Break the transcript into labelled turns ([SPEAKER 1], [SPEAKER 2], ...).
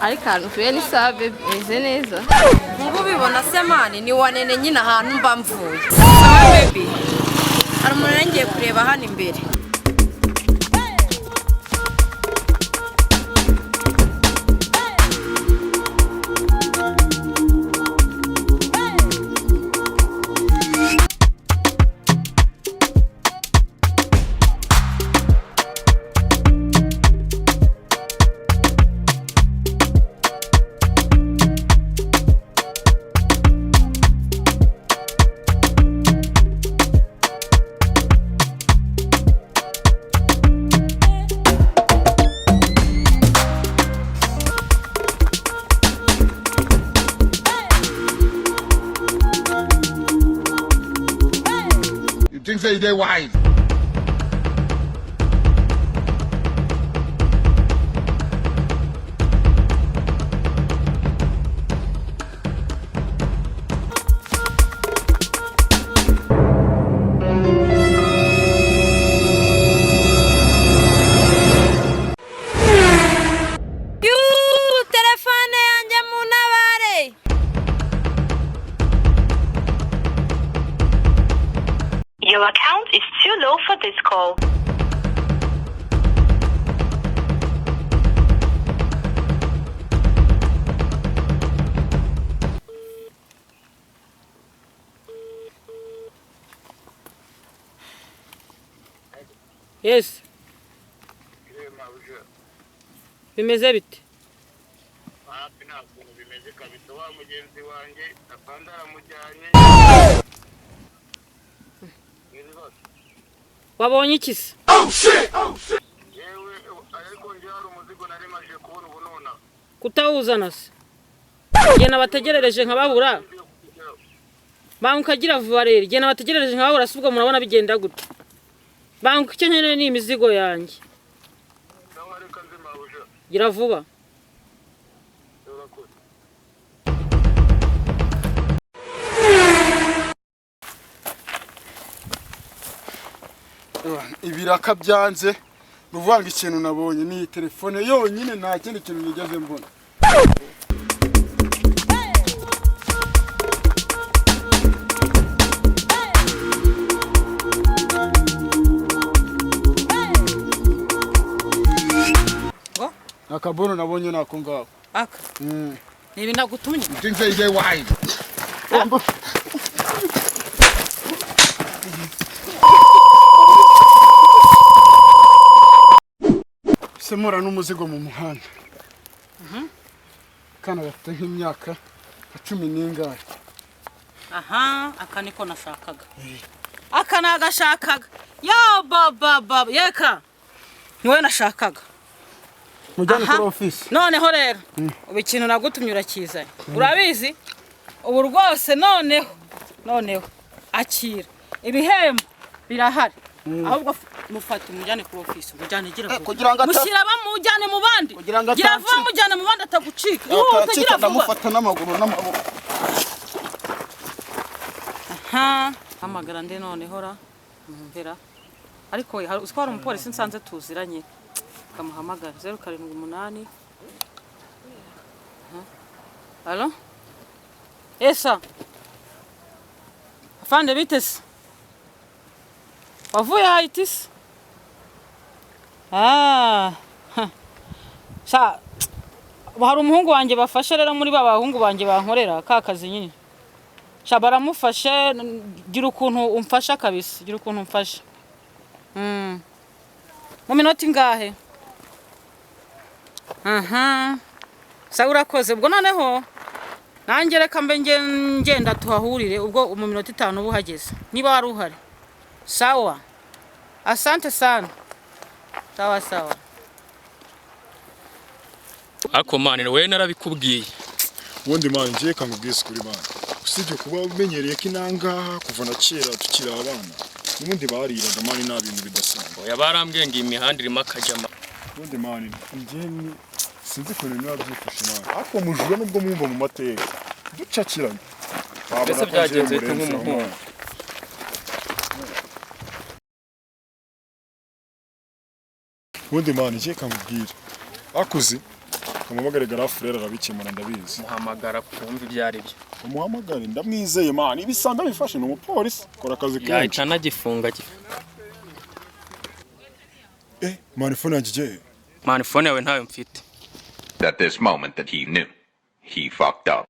[SPEAKER 1] Ariko ni sabe meze neza.
[SPEAKER 2] Ngo bibona se mani ni wanene nyina ahantu mba mvuye. Sawa baby. Hari umuntu ngiye kureba hano imbere.
[SPEAKER 3] Think say they wise.
[SPEAKER 4] Your account is too low for this call.
[SPEAKER 5] Yes. Bimeze bite?
[SPEAKER 3] Bimeze kabisa wa mugenzi wanjye apanda aramujyanye.
[SPEAKER 5] Wabonye iki se?
[SPEAKER 3] Oh shit. Yewe ariko nje hari umuzigo naremaje kubona ubunona.
[SPEAKER 5] Kutawuzana se. Ye nabategerereje nkababura. Bankagira vuba rero. Ye nabategerereje nkababura subwo murabona bigenda gute. Banka icyo nkeneye ni imizigo yanjye.
[SPEAKER 3] Nawe reka nzimabuje.
[SPEAKER 5] Gira vuba. Ibiraka byanze ruvanga ikintu nabonye ni telefone yonyine nta kindi kintu nigeze mbona. Akabono nabonye nako ngaho. Aka. Nibi nagutumye.
[SPEAKER 3] Think say they wise. Semura n'umuzigo mu muhanda. Kana gafite nk'imyaka 10
[SPEAKER 5] Aha, aka niko nashakaga. Aka nagashakaga. Yo baba yeka. Niwe nashakaga.
[SPEAKER 3] Mujyane kuri office.
[SPEAKER 5] Noneho rero ubu ikintu nagutumye urakizanye. Urabizi? Ubu rwose noneho akira. Ibihembo birahari. Ahubwo mufate mujyane ku office mujyane gira vuba. Mushyira bamujyane mu bandi. Gira vuba mujyane mu bandi atagucika.
[SPEAKER 3] Utagira vuba. Ndamufata n'amaguru.
[SPEAKER 5] Aha, hamagara nde noneho ra. Mvera. Ariko uzwara umupolisi nsanze tuziranye. Kamuhamagara 078. Allo? Esa. Afande bitese. Wavuye Haitisi? Sha hari umuhungu wanjye bafashe rero muri babahungu banjye bankorera kakazi nyine. Sha baramufashe gira ukuntu umfasha kabisa, gira ukuntu umfasha. mu minota ingahe sawa urakoze ubwo noneho nanjye reka mbe ngenda tuhahurire ubwo mu minota 5 ubu hageze niba wari uhari sawa asante sana sawa
[SPEAKER 6] ako mani we narabikubwiye
[SPEAKER 7] ubundi mani ngiye kamubwise kuri bana usibye kuba umenyereye ko inanga kuva na kera tukiri abana n'ubundi bariraga mani nta bintu bidasanzwe
[SPEAKER 6] oya barambwiye ngo imihanda irimo akajama
[SPEAKER 7] ubundi mani njye sinzi ko niba byifashe mani ariko mujura nubwo mwumva mu mateka ducakiranye
[SPEAKER 6] mbese byagenze bite nk'umuhungu
[SPEAKER 7] ubundi mani ngiye kamubwira akuzi kamubagare garafurera arabikemura ndabizi
[SPEAKER 6] muhamagara kumva ibyo ari byo
[SPEAKER 7] umuhamagare ndamwizeye mani ibisanga bifashe n'umupolisi kora akazi kenshi
[SPEAKER 6] yahita anagifunga
[SPEAKER 7] mani phone yanjye
[SPEAKER 6] mani phone yawe ntayo mfite.
[SPEAKER 8] At this moment that he knew, he fucked up.